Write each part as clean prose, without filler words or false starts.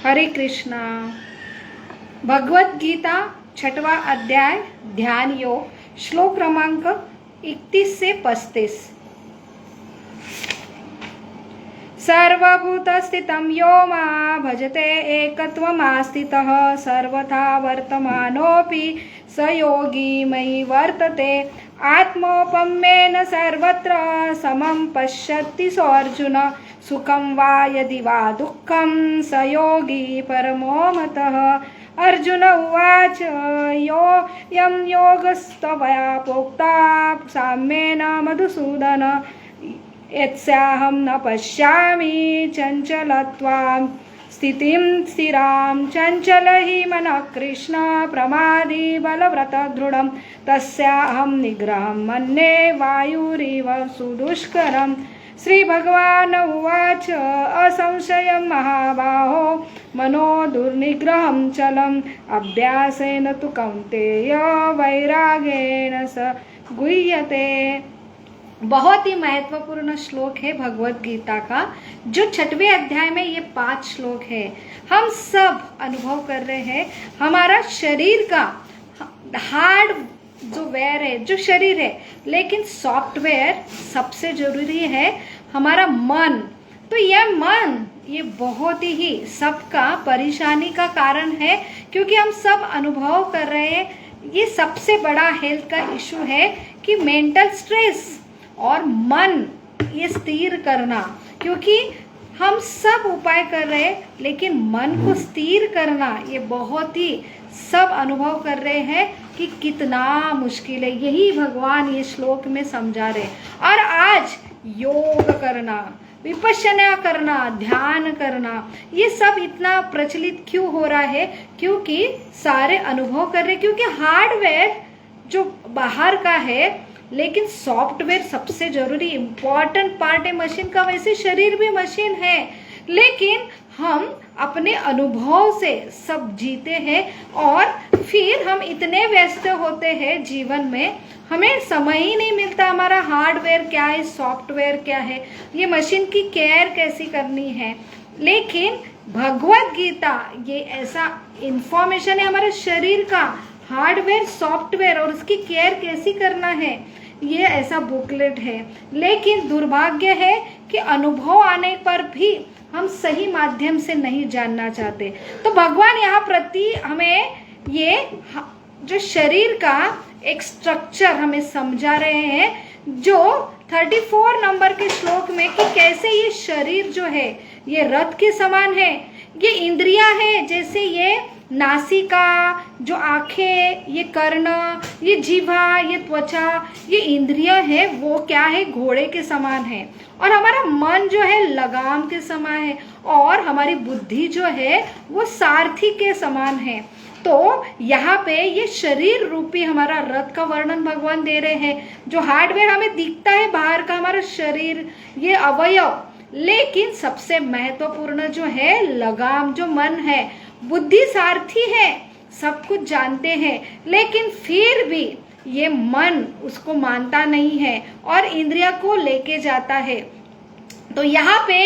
हरे कृष्णा। भगवत गीता 6वां अध्याय ध्यान योग श्लोक क्रमांक 31 से 35। सर्वभूतस्थितं यो मां भजते एकत्वमास्थितः सर्वथा वर्तमानोऽपि स योगी मयि वर्तते आत्मोपम्येन सर्वत्र समं पश्यति सोऽर्जुन सुखं वा यदि वा दुःखं स योगी परमो मतः। अर्जुन उवाच यं योगस्त्वया प्रोक्ता साम्येन मधुसूदन यस्याहं न पश्यामि चञ्चलत्वां स्थितिं स्थिरां चञ्चल हि मनः कृष्ण प्रमादी बलव्रतदृढं तस्याहं निग्रहं मन्ये वायुरिव सुदुष्करम्। श्री भगवान उवाच असंशयं महाबाहो मनो दुर्निग्रहं चलम् अभ्यासेन तु कौन्तेय वैरागेण स गुह्यते। बहुत ही महत्वपूर्ण श्लोक है भगवत गीता का, जो 6वें अध्याय में ये 5 श्लोक है। हम सब अनुभव कर रहे हैं हमारा शरीर का हार्ड जो वेयर है, जो शरीर है, लेकिन सॉफ्टवेयर सबसे जरूरी है हमारा मन। तो यह मन ये बहुत ही सबका परेशानी का कारण है, क्योंकि हम सब अनुभव कर रहे हैं ये सबसे बड़ा हेल्थ का इशू है कि मेंटल स्ट्रेस और मन ये स्थिर करना। क्योंकि हम सब उपाय कर रहे हैं, लेकिन मन को स्थिर करना ये बहुत ही सब अनुभव कर रहे हैं कि कितना मुश्किल है। यही भगवान ये श्लोक में समझा रहे। और आज योग करना, विपश्यना करना, ध्यान करना, ये सब इतना प्रचलित क्यों हो रहा है? क्योंकि सारे अनुभव कर रहे, क्योंकि हार्डवेयर जो बाहर का है, लेकिन सॉफ्टवेयर सबसे जरूरी इम्पॉर्टेंट पार्ट है मशीन का। वैसे शरीर भी मशीन है, लेकिन हम अपने अनुभव से सब जीते हैं और फिर हम इतने व्यस्त होते हैं जीवन में, हमें समय ही नहीं मिलता हमारा हार्डवेयर क्या है, सॉफ्टवेयर क्या है, ये मशीन की केयर कैसी करनी है। लेकिन भगवत गीता ये ऐसा इंफॉर्मेशन है हमारे शरीर का हार्डवेयर, सॉफ्टवेयर और उसकी केयर कैसी करना है, ये ऐसा बुकलेट है। लेकिन दुर्भाग्य है कि अनुभव आने पर भी हम सही माध्यम से नहीं जानना चाहते। तो भगवान यहाँ प्रति हमें ये जो शरीर का एक स्ट्रक्चर हमें समझा रहे हैं, जो 34 नंबर के श्लोक में, कि कैसे ये शरीर जो है ये रथ के समान है। ये इंद्रियां है, जैसे ये नासिका, जो आंखें, ये कर्ण, ये जीवा, ये त्वचा, ये इंद्रियां है वो क्या है, घोड़े के समान है। और हमारा मन जो है लगाम के समान है, और हमारी बुद्धि जो है वो सारथी के समान है। तो यहाँ पे ये शरीर रूपी हमारा रथ का वर्णन भगवान दे रहे हैं। जो हार्डवेयर हमें दिखता है बाहर का हमारा शरीर, ये अवयव, लेकिन सबसे महत्वपूर्ण जो है लगाम, जो मन है, बुद्धि सारथी है, सब कुछ जानते हैं, लेकिन फिर भी ये मन उसको मानता नहीं है और इंद्रिया को लेके जाता है। तो यहाँ पे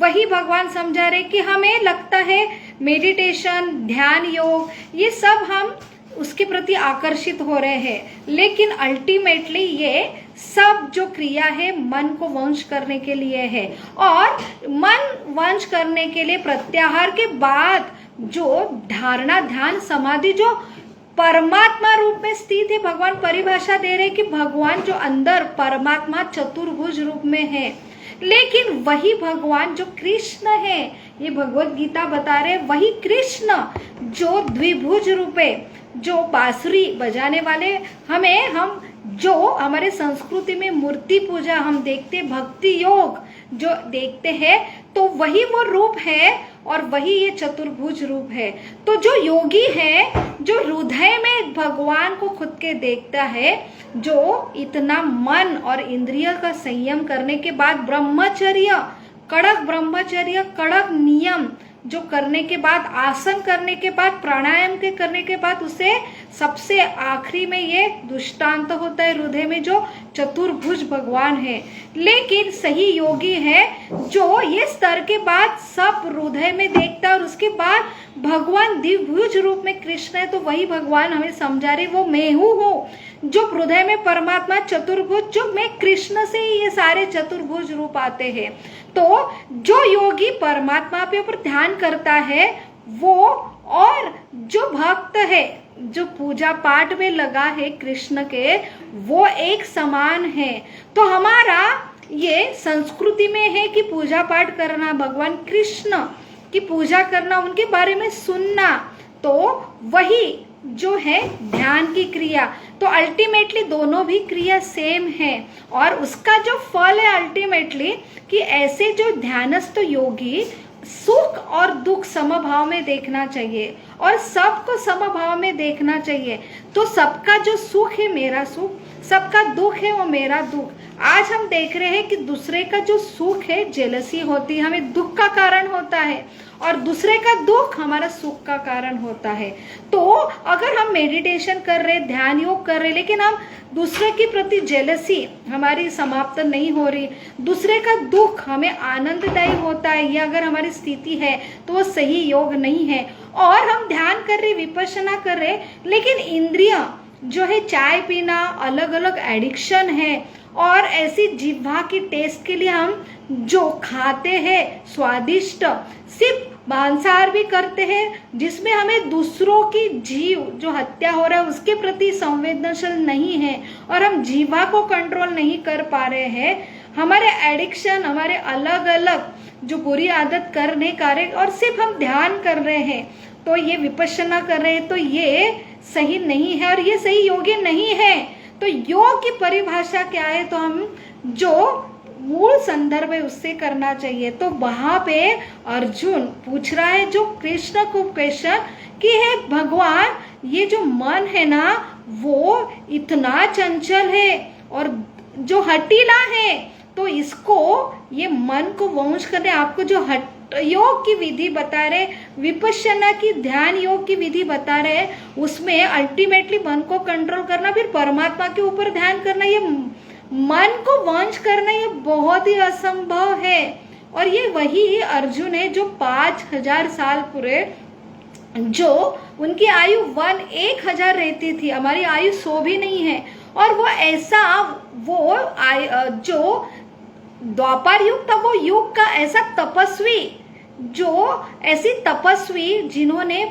वही भगवान समझा रहे कि हमें लगता है मेडिटेशन, ध्यान, योग, ये सब हम उसके प्रति आकर्षित हो रहे हैं, लेकिन अल्टीमेटली ये सब जो क्रिया है मन को वंश करने के लिए है। और मन वंश करने के लिए प्रत्याहार के बाद जो धारणा, ध्यान, समाधि जो परमात्मा रूप में स्थित है, भगवान परिभाषा दे रहे कि भगवान जो अंदर परमात्मा चतुर्भुज रूप में है, लेकिन वही भगवान जो कृष्ण है, ये भगवत गीता बता रहे, वही कृष्ण जो द्विभुज रूप है, जो बांसुरी बजाने वाले हम जो हमारे संस्कृति में मूर्ति पूजा हम देखते, भक्ति योग जो देखते हैं, तो वही वो रूप है और वही ये चतुर्भुज रूप है। तो जो योगी है, जो हृदय में भगवान को खुद के देखता है, जो इतना मन और इंद्रिय का संयम करने के बाद ब्रह्मचर्य, कड़क नियम जो करने के बाद, आसन करने के बाद, प्राणायाम के करने के बाद, उसे सबसे आखिरी में ये दृष्टांत होता है हृदय में जो चतुर्भुज भगवान है। लेकिन सही योगी है जो ये स्तर के बाद सब हृदय में देखता है और उसके बाद भगवान द्विभुज रूप में कृष्ण है, तो वही भगवान हमें समझा रहे वो मैं हूँ जो हृदय में परमात्मा चतुर्भुज, जो मैं कृष्ण से ही ये सारे चतुर्भुज रूप आते हैं। तो जो योगी परमात्मा पे ऊपर ध्यान करता है वो, और जो भक्त है जो पूजा पाठ में लगा है कृष्ण के, वो एक समान है। तो हमारा ये संस्कृति में है कि पूजा पाठ करना, भगवान कृष्ण की पूजा करना, उनके बारे में सुनना, तो वही जो है ध्यान की क्रिया। तो अल्टीमेटली दोनों भी क्रिया सेम है, और उसका जो फल है अल्टीमेटली कि ऐसे जो ध्यानस्थ योगी सुख और दुख समभाव में देखना चाहिए और सबको समभाव में देखना चाहिए। तो सबका जो सुख है मेरा सुख, सबका दुख है वो मेरा दुख। आज हम देख रहे हैं कि दूसरे का जो सुख है जेलसी होती है, हमें दुख का कारण होता है, और दूसरे का दुख हमारा सुख का कारण होता है। तो अगर हम मेडिटेशन कर रहे, ध्यान योग कर रहे, लेकिन हम दूसरे के प्रति जेलसी हमारी समाप्त नहीं हो रही, दूसरे का दुख हमें आनंददायी होता है, ये अगर हमारी स्थिति है तो वो सही योग नहीं है। और हम ध्यान कर रहे, विपश्यना कर रहे, लेकिन इंद्रियां जो है चाय पीना, अलग अलग एडिक्शन है, और ऐसी जिह्वा की टेस्ट के लिए हम जो खाते हैं स्वादिष्ट, सिर्फ मांसाहार भी करते हैं, जिसमें हमें दूसरों की जीव जो हत्या हो रहा है उसके प्रति संवेदनशील नहीं है, और हम जीवा को कंट्रोल नहीं कर पा रहे हैं। हमारे एडिक्शन, हमारे अलग अलग जो बुरी आदत करने कार्य, और सिर्फ हम ध्यान कर रहे हैं, तो ये विपश्यना कर रहे हैं, तो ये सही नहीं है और ये सही योग्य नहीं है। तो योग की परिभाषा क्या है, तो हम जो मूल संदर्भ है उससे करना चाहिए। तो वहां पे अर्जुन पूछ रहा है जो कृष्ण को क्वेश्चन कि है भगवान, ये जो मन है ना वो इतना चंचल है और जो हठीला है, तो इसको, ये मन को वंश करने आपको जो योग की विधि बता रहे, विपश्यना की ध्यान योग की विधि बता रहे, उसमें अल्टीमेटली मन को कंट्रोल करना, फिर परमात्मा के ऊपर ध्यान करना, ये मन को वंश करना ये बहुत ही असंभव है। और ये वही अर्जुन है जो 5000 साल पूरे, जो उनकी आयु 1000 रहती थी, हमारी आयु 100 भी नहीं है, और वो ऐसा, वो जो द्वापर युग था वो युग का ऐसा तपस्वी, जो ऐसी तपस्वी जिन्होंने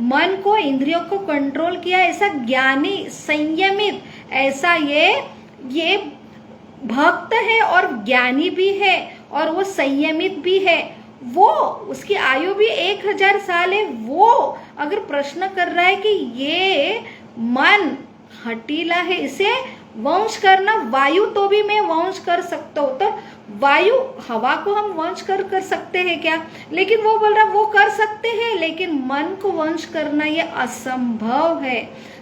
मन को, इंद्रियों को कंट्रोल किया, ऐसा ज्ञानी, संयमित, ऐसा ये भक्त है और ज्ञानी भी है और वो संयमित भी है। वो, उसकी आयु भी 1000 साल है। वो अगर प्रश्न कर रहा है कि ये मन हठीला है, इसे वंश करना, वायु तो भी मैं वंश कर सकता हूँ, तो वायु, हवा को हम वंश कर सकते हैं क्या? लेकिन वो बोल रहा वो कर सकते हैं, लेकिन मन को वंश करना ये असंभव है।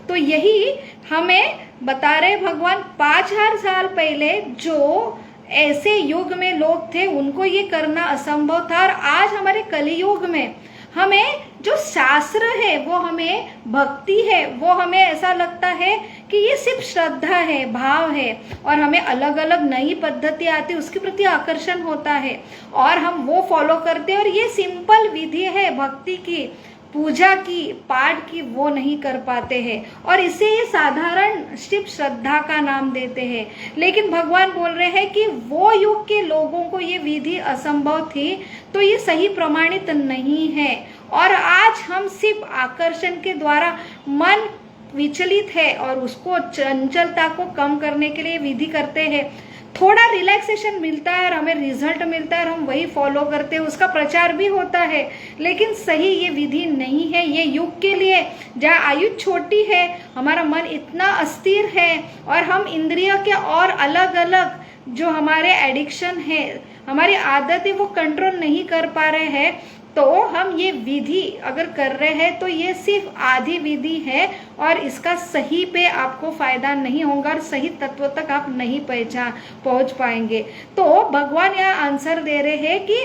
तो यही हमें बता रहे भगवान, 5000 साल पहले जो ऐसे युग में लोग थे उनको ये करना असंभव था, और आज हमारे कलियुग में हमें जो शास्त्र है, वो हमें भक्ति है, वो हमें ऐसा लगता है कि ये सिर्फ श्रद्धा है, भाव है, और हमें अलग अलग नई पद्धति आती है, उसके प्रति आकर्षण होता है और हम वो फॉलो करते हैं। और ये सिंपल विधि है भक्ति की, पूजा की, पाठ की, वो नहीं कर पाते हैं, और इसे ये साधारण सिर्फ श्रद्धा का नाम देते हैं। लेकिन भगवान बोल रहे हैं कि वो युग के लोगों को ये विधि असंभव थी, तो ये सही प्रमाणित नहीं है। और आज हम सिर्फ आकर्षण के द्वारा मन विचलित है और उसको, चंचलता को कम करने के लिए विधि करते हैं, थोड़ा रिलैक्सेशन मिलता है और हमें रिजल्ट मिलता है और हम वही फॉलो करते हैं, उसका प्रचार भी होता है, लेकिन सही ये विधि नहीं है। ये युग के लिए जहाँ आयु छोटी है, हमारा मन इतना अस्थिर है और हम इंद्रियों के और अलग अलग जो हमारे एडिक्शन है, हमारी आदत है, वो कंट्रोल नहीं कर पा रहे हैं, तो हम ये विधि अगर कर रहे हैं तो ये सिर्फ आधी विधि है और इसका सही पे आपको फायदा नहीं होगा और सही तत्व तक आप नहीं पहुंच पाएंगे। तो भगवान यहाँ आंसर दे रहे हैं कि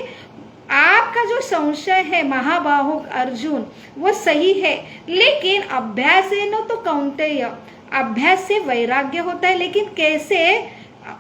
आपका जो संशय है महाबाहु अर्जुन, वो सही है, लेकिन अभ्यास है न तो कौन्तेय, अभ्यास से वैराग्य होता है। लेकिन कैसे?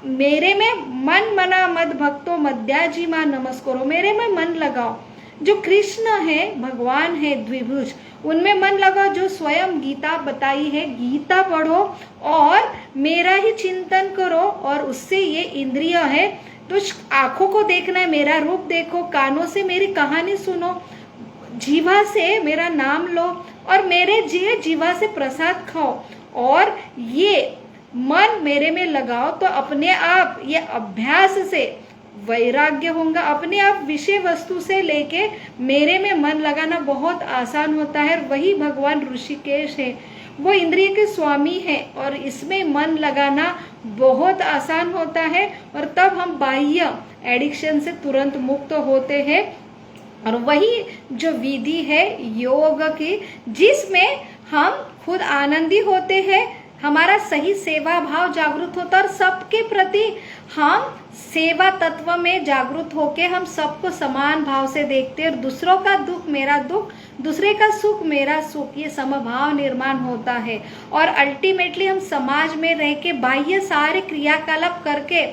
मेरे में मन मना मद भक्तो मद्याजी मां नमस्करो, मेरे में मन लगाओ, जो कृष्ण है, भगवान है द्विभुज, उनमें मन लगाओ। जो स्वयं गीता बताई है, गीता पढ़ो और मेरा ही चिंतन करो। और उससे ये इंद्रिय है तो आंखों को देखना है, मेरा रूप देखो, कानों से मेरी कहानी सुनो, जीवा से मेरा नाम लो और मेरे जीवा से प्रसाद खाओ और ये मन मेरे में लगाओ। तो अपने आप ये अभ्यास से वैराग्य होगा। अपने आप विषय वस्तु से लेके मेरे में मन लगाना बहुत आसान होता है। वही भगवान ऋषिकेश है, वो इंद्रिय के स्वामी है और इसमें मन लगाना बहुत आसान होता है। और तब हम बाह्य एडिक्शन से तुरंत मुक्त होते हैं। और वही जो विधि है योग की, जिसमें हम खुद आनंदी होते हैं, हमारा सही सेवा भाव जागृत होता है और सबके प्रति हम सेवा तत्व में जागृत होके हम सबको समान भाव से देखते हैं। और दूसरों का दुख मेरा दुख, दूसरे का सुख मेरा सुख, ये समभाव निर्माण होता है। और अल्टीमेटली हम समाज में रह के बाह्य सारे क्रियाकलाप करके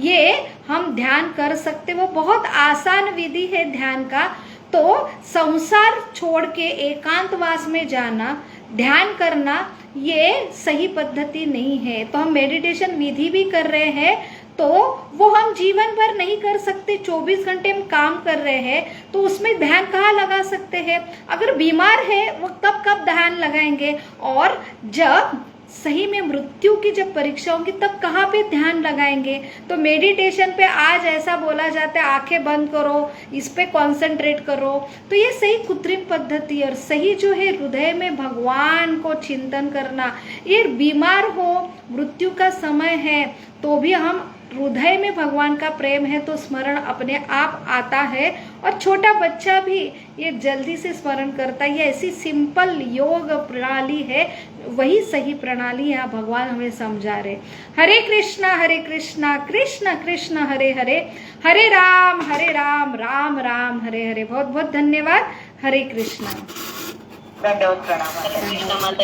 ये हम ध्यान कर सकते। वो बहुत आसान विधि है ध्यान का। तो संसार छोड़ के एकांतवास में जाना, ध्यान करना, ये सही पद्धति नहीं है। तो हम मेडिटेशन विधि भी कर रहे हैं तो वो हम जीवन भर नहीं कर सकते। 24 घंटे हम काम कर रहे हैं तो उसमें ध्यान कहाँ लगा सकते हैं? अगर बीमार है वो तब कब ध्यान लगाएंगे? और जब सही में मृत्यु की जब परीक्षा होगी तब कहाँ पे ध्यान लगाएंगे? तो मेडिटेशन पे आज ऐसा बोला जाता है आंखें बंद करो, इस पे कंसंट्रेट करो। तो ये सही कृत्रिम पद्धति और सही जो है हृदय में भगवान को चिंतन करना। ये बीमार हो, मृत्यु का समय है तो भी हम हृदय में भगवान का प्रेम है तो स्मरण अपने आप आता है। और छोटा बच्चा भी ये जल्दी से स्मरण करता है। ये ऐसी सिंपल योग प्रणाली है, वही सही प्रणाली है भगवान हमें समझा रहे। हरे कृष्णा कृष्ण कृष्ण हरे हरे, हरे राम राम राम हरे हरे। बहुत बहुत धन्यवाद। हरे कृष्णा। दंडवत प्रणाम।